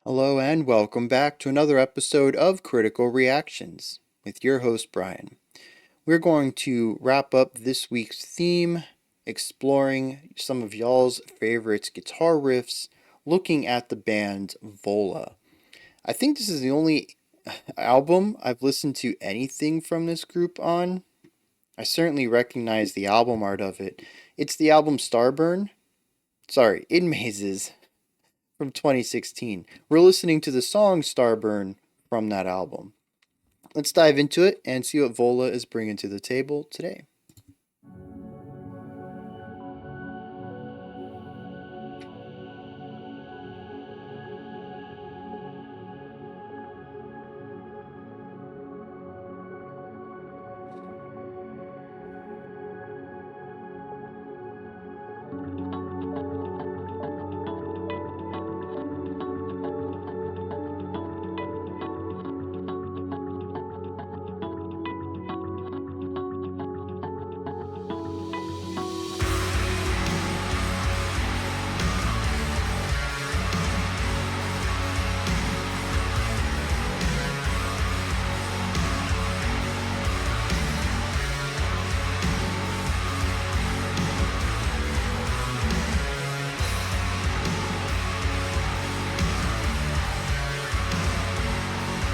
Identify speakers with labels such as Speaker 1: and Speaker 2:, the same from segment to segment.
Speaker 1: Hello and welcome back to another episode of Critical Reactions with your host Bryan. We're going to wrap up this week's theme, exploring some of y'all's favorite guitar riffs, looking at the band VOLA. I think this is the only album I've listened to anything from this group on. I certainly recognize the album art of it. It's the album Starburn. In Mazes from 2016. We're listening to the song Starburn from that album. Let's dive into it and see what VOLA is bringing to the table today.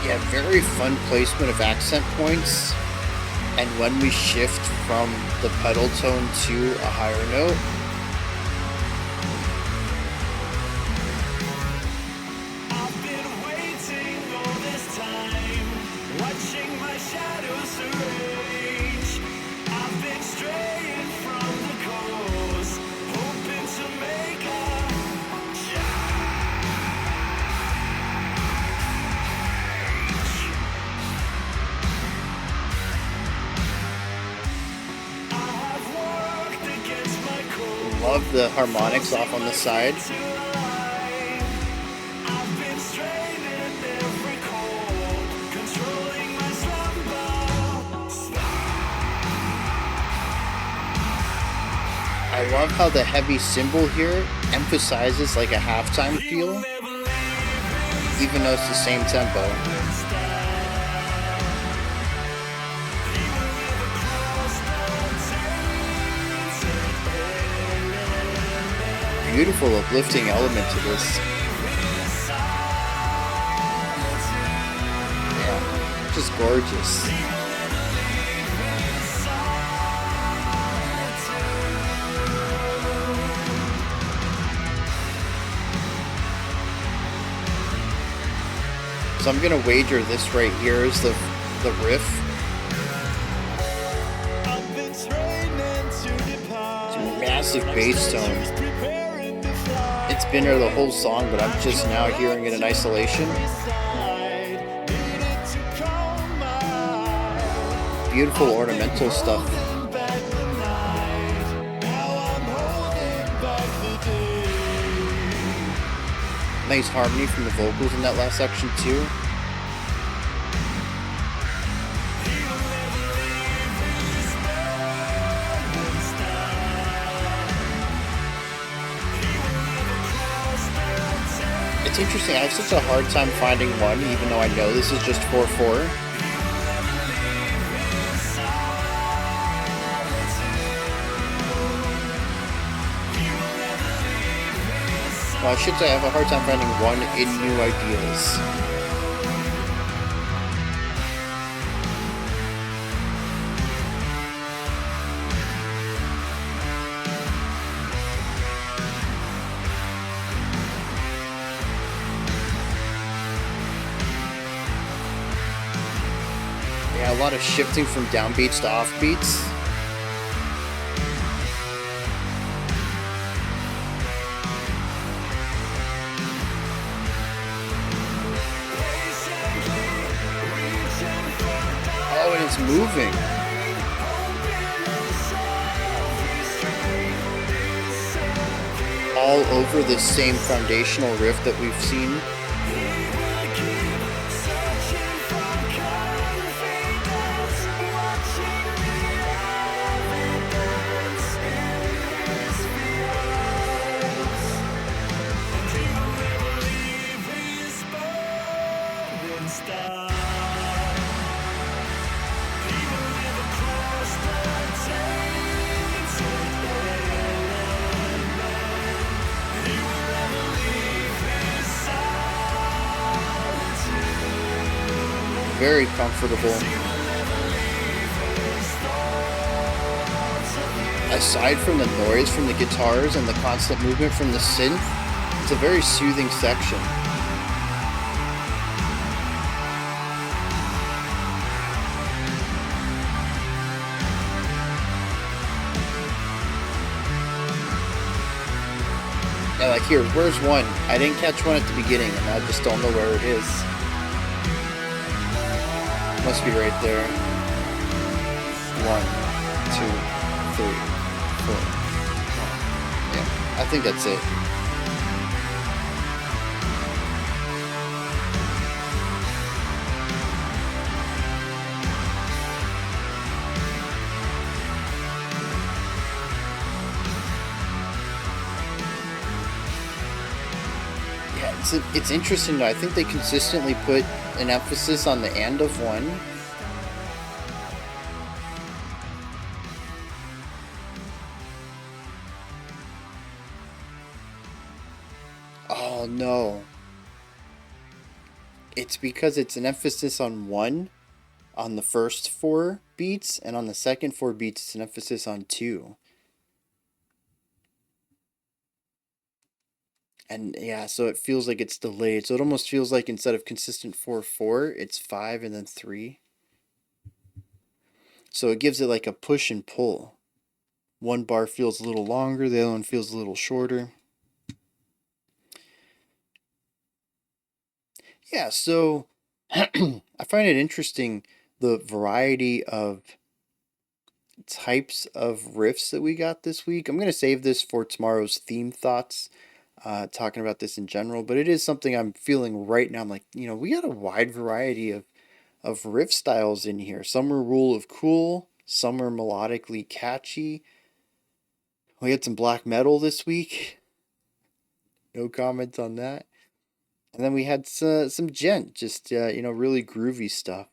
Speaker 1: Yeah, very fun placement of accent points, and when we shift from the pedal tone to a higher note,
Speaker 2: I've been waiting all this time, watching my shadows arrange. I've been straying from the course, hoping to make a
Speaker 1: love the harmonics off on the side. I love how the heavy cymbal here emphasizes like a halftime feel, even though it's the same tempo. Beautiful uplifting element to this. Yeah, just gorgeous. So I'm gonna wager this right here is the riff. It's a massive bass tone. It's been there the whole song, but I'm just now hearing it in isolation. Beautiful ornamental stuff. Nice harmony from the vocals in that last section too. It's interesting, I have such a hard time finding one, even though I know this is just 4/4. Well, I should say I have a hard time finding one in New Ideas. Yeah, a lot of shifting from downbeats to offbeats. Oh, and it's moving. All over this same foundational riff that we've seen. very comfortable. Aside from the noise from the guitars and the constant movement from the synth, it's a very soothing section. Yeah, like here, where's one? I didn't catch one at the beginning and I just don't know where it is. Must be right there. 1, 2, 3, 4. Yeah, I think that's it. It's interesting though. I think they consistently put an emphasis on the end of one. Oh no. It's because it's an emphasis on one on the first 4 beats, and on the second 4 beats it's an emphasis on 2. And yeah, so it feels like it's delayed. So it almost feels like instead of consistent 4/4, it's 5 and then 3. So it gives it like a push and pull. One bar feels a little longer, the other one feels a little shorter. Yeah, so I find it interesting the variety of types of riffs that we got this week. I'm going to save this for tomorrow's theme thoughts, talking about this in general, but it is something I'm feeling right now. I'm like, we got a wide variety of riff styles in here. Some are rule of cool, some are melodically catchy. We had some black metal this week. No comments on that. And then we had some djent, just really groovy stuff.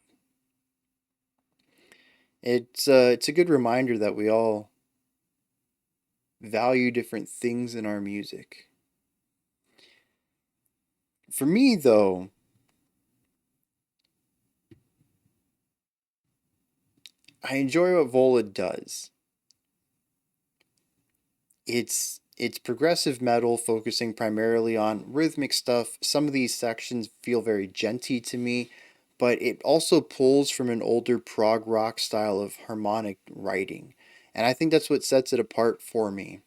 Speaker 1: It's a good reminder that we all value different things in our music. For me, though, I enjoy what VOLA does. It's progressive metal focusing primarily on rhythmic stuff. Some of these sections feel very djenty to me, but it also pulls from an older prog rock style of harmonic writing. And I think that's what sets it apart for me.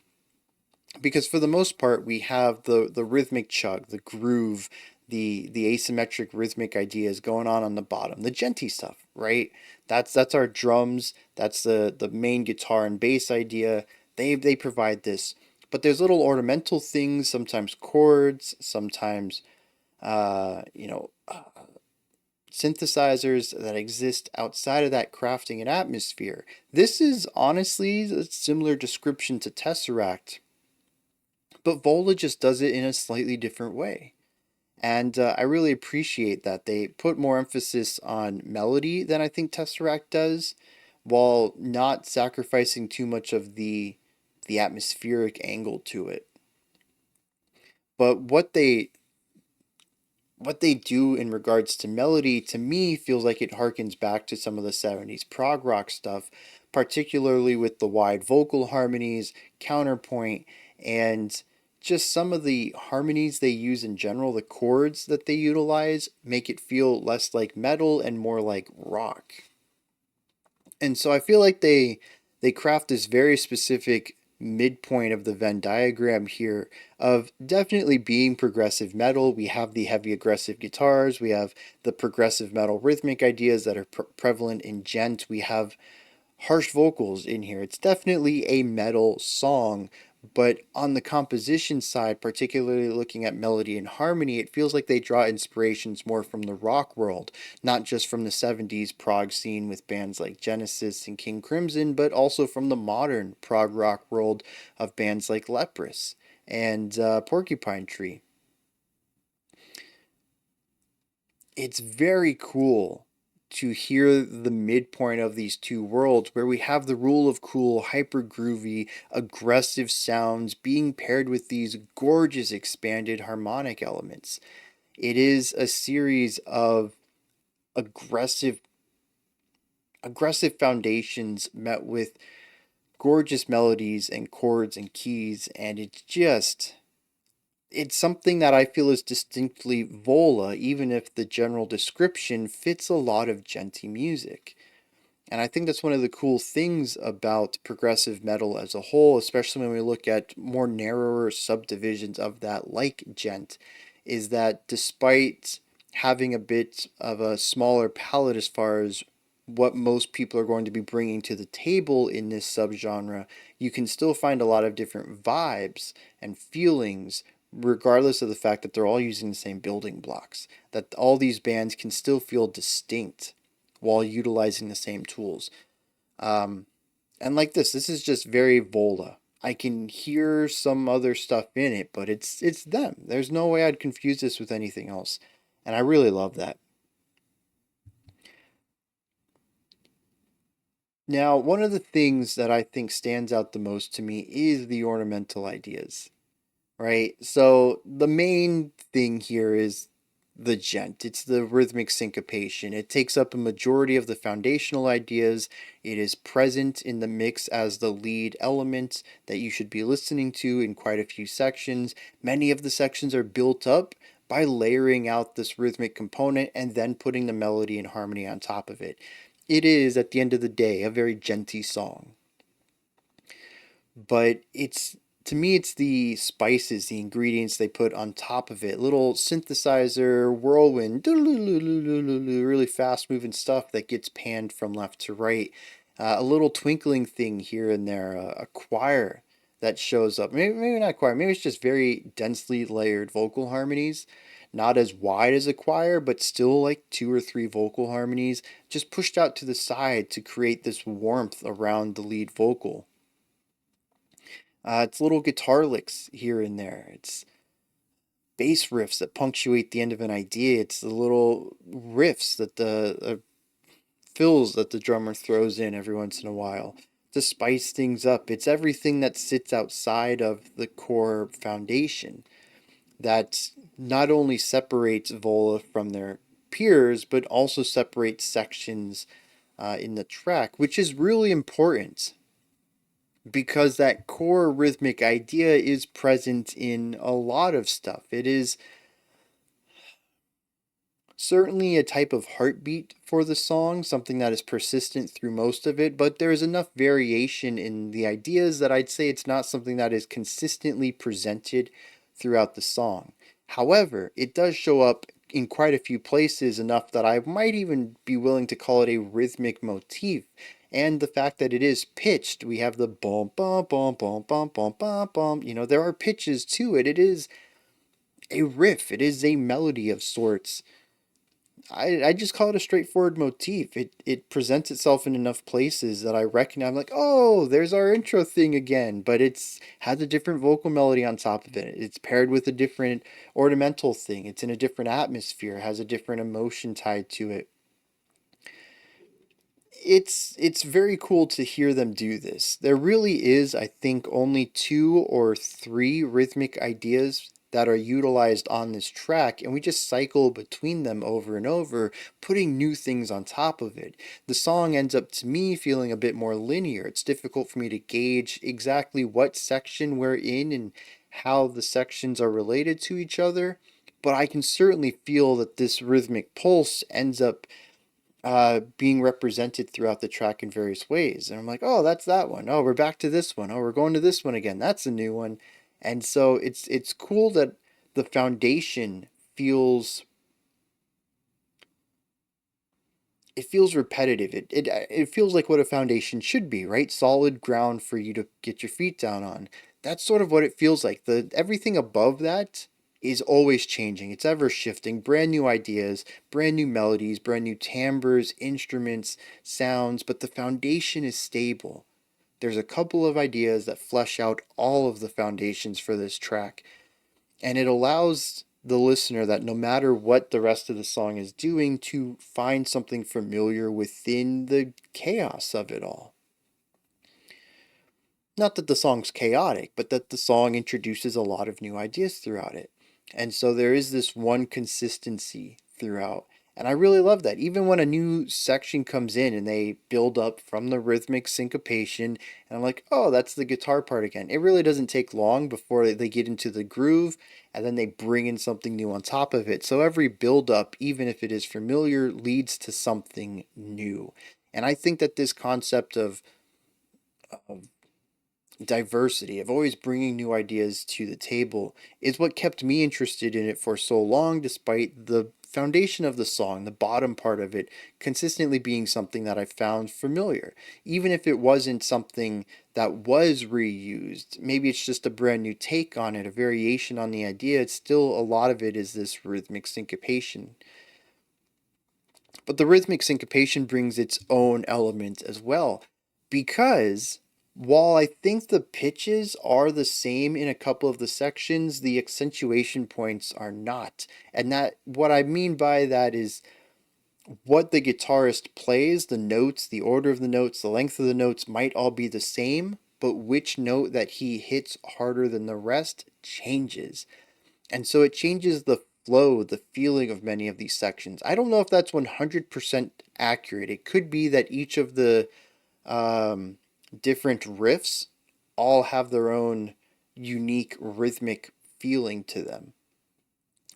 Speaker 1: Because for the most part, we have the rhythmic chug, the groove, the asymmetric rhythmic ideas going on the bottom, the djenty stuff, right? That's our drums, that's the main guitar and bass idea. They provide this. But there's little ornamental things, sometimes chords, sometimes synthesizers that exist outside of that crafting and atmosphere. This is honestly a similar description to Tesseract, but VOLA just does it in a slightly different way. And I really appreciate that they put more emphasis on melody than I think Tesseract does, while not sacrificing too much of the atmospheric angle to it. But what they do in regards to melody to me feels like it harkens back to some of the 70s prog rock stuff, particularly with the wide vocal harmonies, counterpoint, and just some of the harmonies they use in general. The chords that they utilize make it feel less like metal and more like rock. And so I feel like they craft this very specific midpoint of the Venn diagram here of definitely being progressive metal. We have the heavy aggressive guitars, we have the progressive metal rhythmic ideas that are prevalent in djent, we have harsh vocals in here. It's definitely a metal song, but on the composition side, particularly looking at melody and harmony, it feels like they draw inspirations more from the rock world, not just from the 70s prog scene with bands like Genesis and King Crimson, but also from the modern prog rock world of bands like Leprous and Porcupine Tree. It's very cool to hear the midpoint of these two worlds where we have the rule of cool, hyper groovy, aggressive sounds being paired with these gorgeous expanded harmonic elements. It is a series of aggressive aggressive foundations met with gorgeous melodies and chords and keys, and it's something that I feel is distinctly Vola, even if the general description fits a lot of Djenty music. And I think that's one of the cool things about progressive metal as a whole, especially when we look at more narrower subdivisions of that, like Djent, is that despite having a bit of a smaller palette as far as what most people are going to be bringing to the table in this subgenre, you can still find a lot of different vibes and feelings, regardless of the fact that they're all using the same building blocks. That all these bands can still feel distinct while utilizing the same tools. Um, and like this is just very Vola. I can hear some other stuff in it, but it's them. There's no way I'd confuse this with anything else. And I really love that. Now, one of the things that I think stands out the most to me is the ornamental ideas, right? So the main thing here is the djent. It's the rhythmic syncopation. It takes up a majority of the foundational ideas. It is present in the mix as the lead element that you should be listening to in quite a few sections. Many of the sections are built up by layering out this rhythmic component and then putting the melody and harmony on top of it. It is, at the end of the day, a very djenty song. But it's to me it's the spices, the ingredients they put on top of it. Little synthesizer, whirlwind, really fast moving stuff that gets panned from left to right. A little twinkling thing here and there, a choir that shows up. Maybe not choir, maybe it's just very densely layered vocal harmonies. Not as wide as a choir, but still like two or three vocal harmonies, just pushed out to the side to create this warmth around the lead vocal. It's little guitar licks here and there. It's bass riffs that punctuate the end of an idea. It's the little riffs that the fills that the drummer throws in every once in a while to spice things up. It's everything that sits outside of the core foundation that not only separates Vola from their peers, but also separates sections in the track, which is really important because that core rhythmic idea is present in a lot of stuff. It is certainly a type of heartbeat for the song, something that is persistent through most of it, but there is enough variation in the ideas that I'd say it's not something that is consistently presented throughout the song. However, it does show up in quite a few places enough that I might even be willing to call it a rhythmic motif. And the fact that it is pitched, we have the bum bum bum bum bum bum bum bum. There are pitches to it. It is a riff. It is a melody of sorts. I just call it a straightforward motif. It presents itself in enough places that I recognize. I'm like, oh, there's our intro thing again, but it's has a different vocal melody on top of it. It's paired with a different ornamental thing. It's in a different atmosphere. It has a different emotion tied to it. It's very cool to hear them do this. There really is, I think, only two or three rhythmic ideas that are utilized on this track, and we just cycle between them over and over, putting new things on top of it. The song ends up to me feeling a bit more linear. It's difficult for me to gauge exactly what section we're in and how the sections are related to each other, but I can certainly feel that this rhythmic pulse ends up being represented throughout the track in various ways. And I'm like, oh, that's that one. Oh, we're back to this one. Oh, we're going to this one again. That's a new one. And so it's cool that the foundation feels it feels repetitive. It feels like what a foundation should be, right? Solid ground for you to get your feet down on. That's sort of what it feels like. The everything above that is always changing. It's ever shifting. Brand new ideas, brand new melodies, brand new timbres, instruments, sounds, but the foundation is stable. There's a couple of ideas that flesh out all of the foundations for this track, and it allows the listener that no matter what the rest of the song is doing to find something familiar within the chaos of it all. Not that the song's chaotic, but that the song introduces a lot of new ideas throughout it. And so there is this one consistency throughout. And I really love that. Even when a new section comes in and they build up from the rhythmic syncopation, and I'm like, oh, that's the guitar part again. It really doesn't take long before they get into the groove, and then they bring in something new on top of it. So every build up, even if it is familiar, leads to something new. And I think that this concept of diversity, of always bringing new ideas to the table, is what kept me interested in it for so long, despite the foundation of the song, the bottom part of it, consistently being something that I found familiar. Even if it wasn't something that was reused, maybe it's just a brand new take on it, a variation on the idea, it's still a lot of it is this rhythmic syncopation. But the rhythmic syncopation brings its own element as well, because while I think the pitches are the same in a couple of the sections, the accentuation points are not. And that what I mean by that is what the guitarist plays, the notes, the order of the notes, the length of the notes might all be the same, but which note that he hits harder than the rest changes. And so it changes the flow, the feeling of many of these sections. I don't know if that's 100% accurate. It could be that each of the um, different riffs all have their own unique rhythmic feeling to them.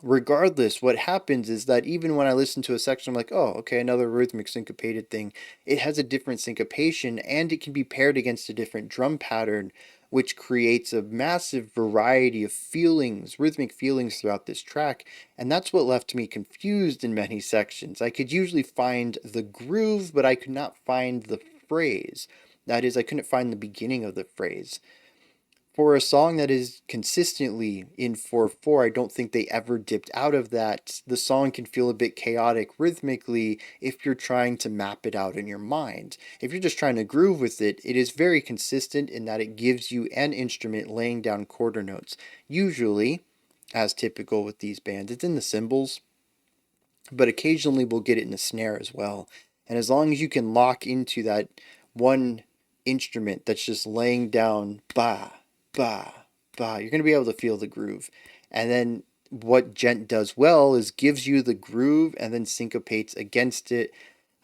Speaker 1: Regardless, what happens is that even when I listen to a section, I'm like, oh, okay, another rhythmic syncopated thing. It has a different syncopation and it can be paired against a different drum pattern, which creates a massive variety of feelings, rhythmic feelings throughout this track. And that's what left me confused in many sections. I could usually find the groove, but I could not find the phrase. That is, I couldn't find the beginning of the phrase. For a song that is consistently in 4/4, I don't think they ever dipped out of that. The song can feel a bit chaotic rhythmically if you're trying to map it out in your mind. If you're just trying to groove with it, it is very consistent in that it gives you an instrument laying down quarter notes. Usually, as typical with these bands, it's in the cymbals, but occasionally we'll get it in the snare as well. And as long as you can lock into that one instrument that's just laying down ba, ba, ba, you're going to be able to feel the groove. And then what Djent does well is gives you the groove and then syncopates against it.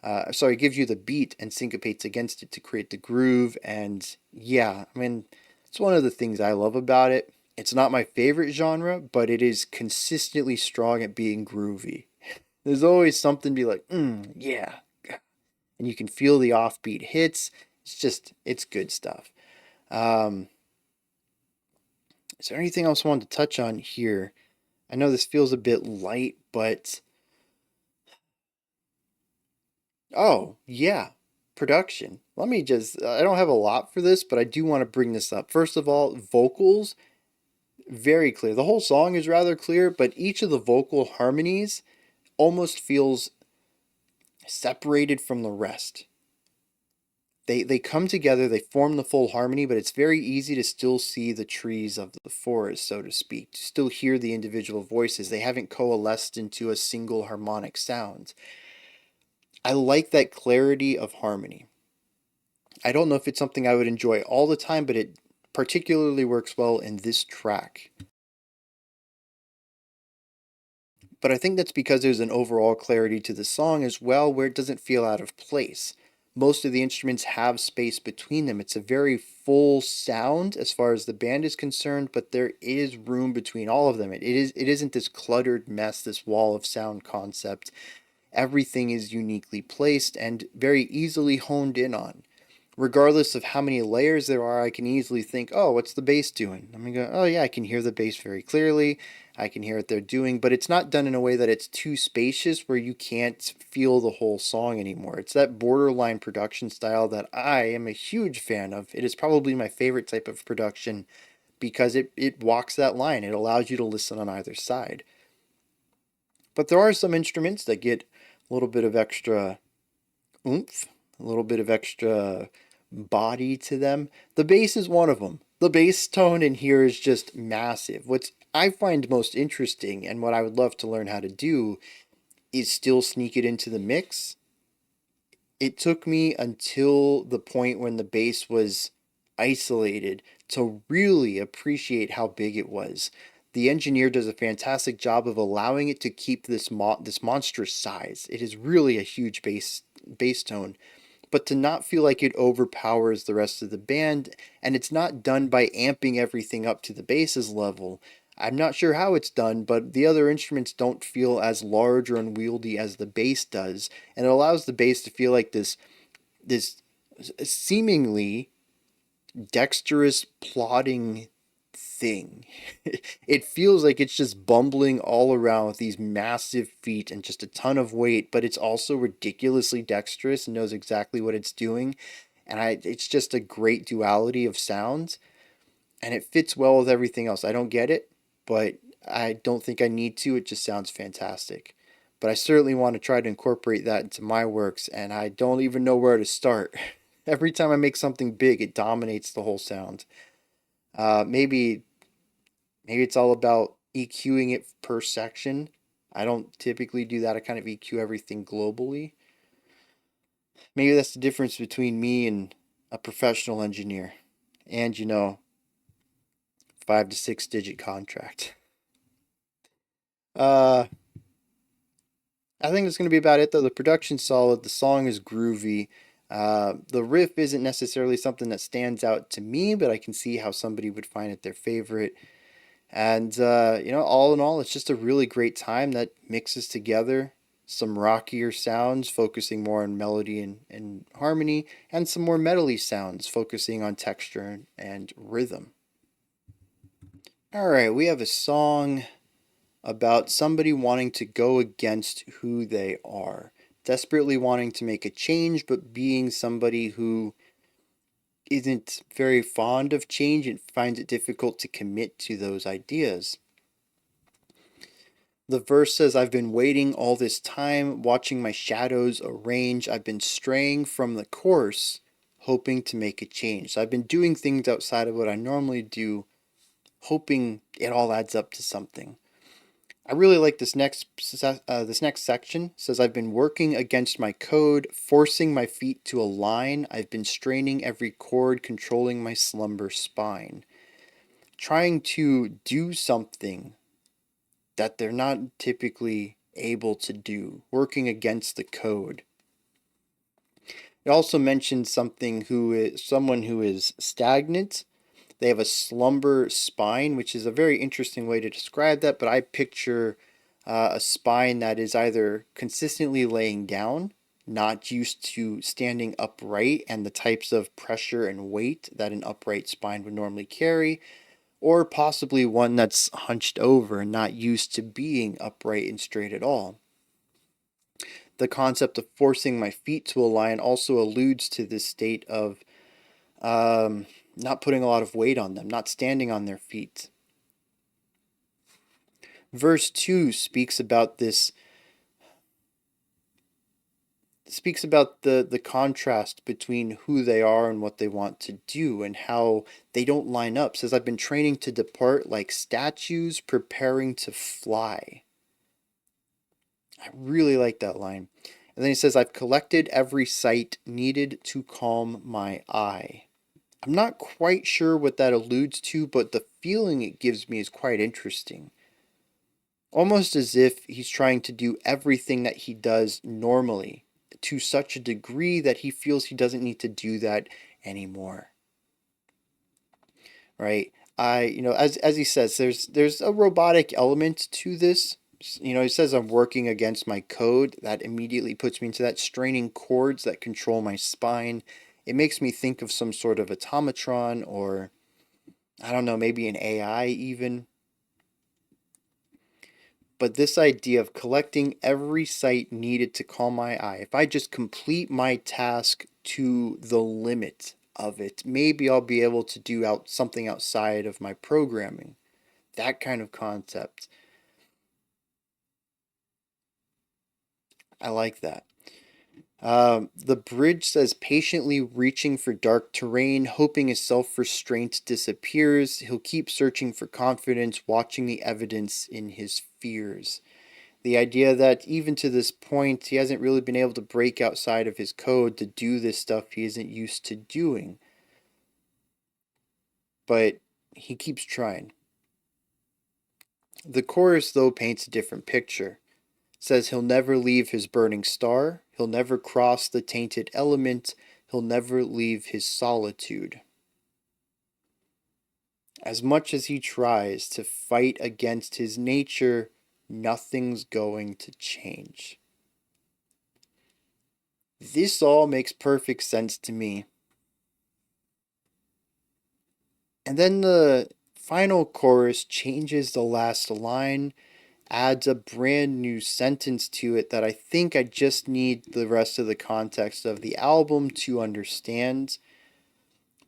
Speaker 1: Gives you the beat and syncopates against it to create the groove. And yeah, I mean, it's one of the things I love about it. It's not my favorite genre, but it is consistently strong at being groovy. There's always something to be like, yeah. And you can feel the offbeat hits. It's good stuff. Um, is there anything else I wanted to touch on here? I know this feels a bit light, but oh, yeah, production. I don't have a lot for this, but I do want to bring this up. First of all, vocals, very clear. The whole song is rather clear, but each of the vocal harmonies almost feels separated from the rest. They come together, they form the full harmony, but it's very easy to still see the trees of the forest, so to speak, to still hear the individual voices. They haven't coalesced into a single harmonic sound. I like that clarity of harmony. I don't know if it's something I would enjoy all the time, but it particularly works well in this track. But I think that's because there's an overall clarity to the song as well, where it doesn't feel out of place. Most of the instruments have space between them. It's a very full sound as far as the band is concerned, but there is room between all of them. It isn't this cluttered mess, this wall of sound concept. Everything is uniquely placed and very easily honed in on. Regardless of how many layers there are, I can easily think, oh, what's the bass doing? I'm going to go, oh, yeah, I can hear the bass very clearly. I can hear what they're doing, but it's not done in a way that it's too spacious where you can't feel the whole song anymore. It's that borderline production style that I am a huge fan of. It is probably my favorite type of production because it walks that line. It allows you to listen on either side. But there are some instruments that get a little bit of extra oomph, a little bit of extra body to them. The bass is one of them. The bass tone in here is just massive. What I find most interesting and what I would love to learn how to do is still sneak it into the mix. It took me until the point when the bass was isolated to really appreciate how big it was. The engineer does a fantastic job of allowing it to keep this monstrous size. It is really a huge bass tone, but to not feel like it overpowers the rest of the band, and it's not done by amping everything up to the bass's level. I'm not sure how it's done, but the other instruments don't feel as large or unwieldy as the bass does, and it allows the bass to feel like this seemingly dexterous plodding thing. It feels like it's just bumbling all around with these massive feet and just a ton of weight, but it's also ridiculously dexterous and knows exactly what it's doing. And it's just a great duality of sounds, and it fits well with everything else. I don't get it, but I don't think I need to. It just sounds fantastic. But I certainly want to try to incorporate that into my works, and I don't even know where to start. Every time I make something big, it dominates the whole sound. Maybe it's all about EQing it per section. I don't typically do that. I kind of EQ everything globally. Maybe that's the difference between me and a professional engineer. And 5 to 6 digit contract. Uh, I think that's going to be about it, though. The production's solid. The song is groovy. The riff isn't necessarily something that stands out to me, but I can see how somebody would find it their favorite. And, all in all, it's just a really great time that mixes together some rockier sounds, focusing more on melody and harmony, and some more metally sounds, focusing on texture and rhythm. All right, we have a song about somebody wanting to go against who they are, desperately wanting to make a change, but being somebody who isn't very fond of change and finds it difficult to commit to those ideas. The verse says, I've been waiting all this time, watching my shadows arrange. I've been straying from the course, hoping to make a change. So I've been doing things outside of what I normally do, hoping it all adds up to something. I really like this next section. It says, I've been working against my code, forcing my feet to align. I've been straining every chord, controlling my slumber spine. Trying to do something that they're not typically able to do, working against the code. It also mentions someone who is stagnant. They have a slumber spine, which is a very interesting way to describe that, but I picture a spine that is either consistently laying down, not used to standing upright and the types of pressure and weight that an upright spine would normally carry, or possibly one that's hunched over and not used to being upright and straight at all. The concept of forcing my feet to align also alludes to this state of not putting a lot of weight on them, not standing on their feet. Verse 2 speaks about the contrast between who they are and what they want to do and how they don't line up. It says, I've been training to depart like statues preparing to fly. I really like that line. And then he says, I've collected every sight needed to calm my eye. I'm not quite sure what that alludes to, but the feeling it gives me is quite interesting. Almost as if he's trying to do everything that he does normally to such a degree that he feels he doesn't need to do that anymore. Right? As he says, there's a robotic element to this. He says I'm working against my code. That immediately puts me into that straining chords that control my spine. It makes me think of some sort of automatron, or I don't know, maybe an AI even. But this idea of collecting every sight needed to calm my eye, if I just complete my task to the limit of it, maybe I'll be able to do something outside of my programming. That kind of concept. I like that. The bridge says, patiently reaching for dark terrain, hoping his self restraint disappears. He'll keep searching for confidence, watching the evidence in his fears. The idea that even to this point, he hasn't really been able to break outside of his code to do this stuff he isn't used to doing. But he keeps trying. The chorus, though, paints a different picture. It says he'll never leave his burning star, he'll never cross the tainted element, he'll never leave his solitude. As much as he tries to fight against his nature, nothing's going to change. This all makes perfect sense to me. And then the final chorus changes the last line, adds a brand new sentence to it that I think I just need the rest of the context of the album to understand.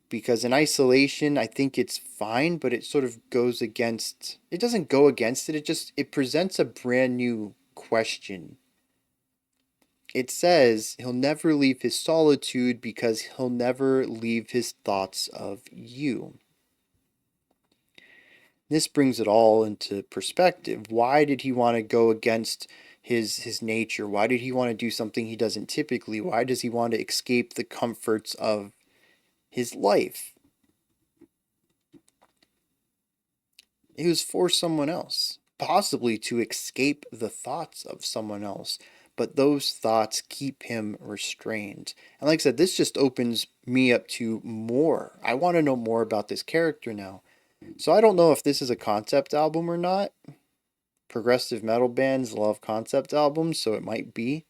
Speaker 1: Because in isolation, I think it's fine, but it sort of goes against, it doesn't go against it, it presents a brand new question. It says he'll never leave his solitude because he'll never leave his thoughts of you. This brings it all into perspective. Why did he want to go against his nature? Why did he want to do something he doesn't typically? Why does he want to escape the comforts of his life? It was for someone else, possibly to escape the thoughts of someone else, but those thoughts keep him restrained. And like I said, this just opens me up to more. I want to know more about this character now. So I don't know if this is a concept album or not. Progressive metal bands love concept albums, so it might be.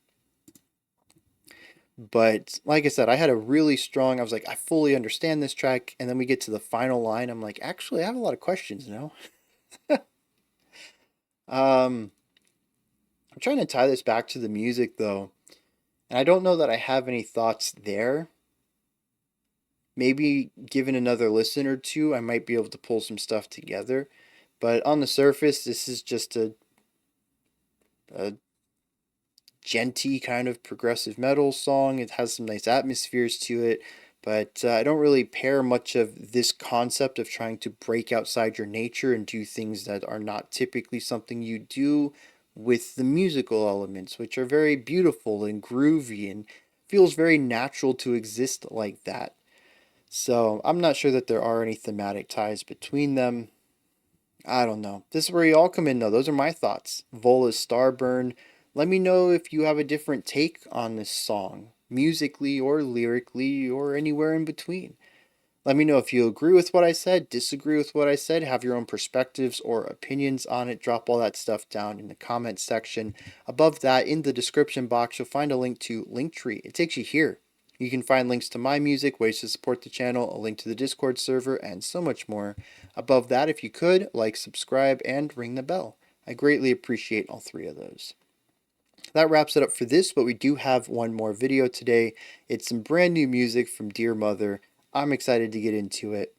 Speaker 1: But like I said, I had a really strong, I was like, I fully understand this track. And then we get to the final line. I'm like, actually, I have a lot of questions now. I'm trying to tie this back to the music though. And I don't know that I have any thoughts there. Maybe given another listen or two, I might be able to pull some stuff together. But on the surface, this is just a djenty kind of progressive metal song. It has some nice atmospheres to it, but I don't really pair much of this concept of trying to break outside your nature and do things that are not typically something you do with the musical elements, which are very beautiful and groovy and feels very natural to exist like that. So I'm not sure that there are any thematic ties between them. I don't know. This is where you all come in, though. Those are my thoughts. VOLA's Starburn. Let me know if you have a different take on this song, musically or lyrically or anywhere in between. Let me know if you agree with what I said, disagree with what I said, have your own perspectives or opinions on it. Drop all that stuff down in the comments section. Above that, in the description box, you'll find a link to Linktree. It takes you here. You can find links to my music, ways to support the channel, a link to the Discord server, and so much more. Above that, if you could, like, subscribe, and ring the bell. I greatly appreciate all three of those. That wraps it up for this, but we do have one more video today. It's some brand new music from Dear Mother. I'm excited to get into it.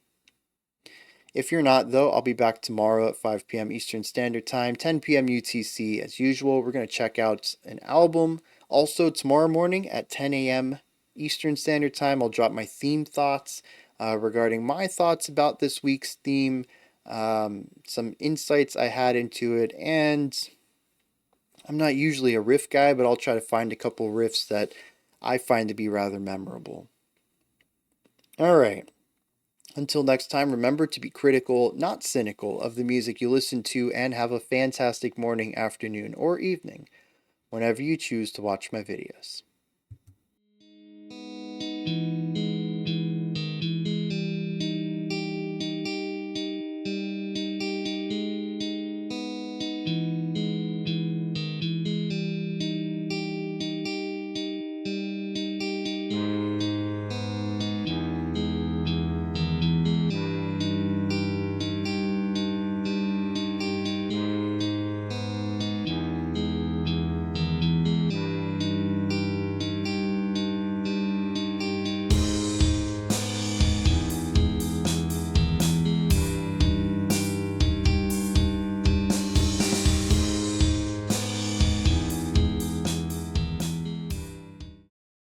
Speaker 1: If you're not, though, I'll be back tomorrow at 5 p.m. Eastern Standard Time, 10 p.m. UTC as usual. We're going to check out an album. Also, tomorrow morning at 10 a.m. Eastern Standard Time, I'll drop my theme thoughts regarding my thoughts about this week's theme, some insights I had into it, and I'm not usually a riff guy, but I'll try to find a couple riffs that I find to be rather memorable. All right. Until next time, remember to be critical, not cynical, of the music you listen to, and have a fantastic morning, afternoon, or evening whenever you choose to watch my videos.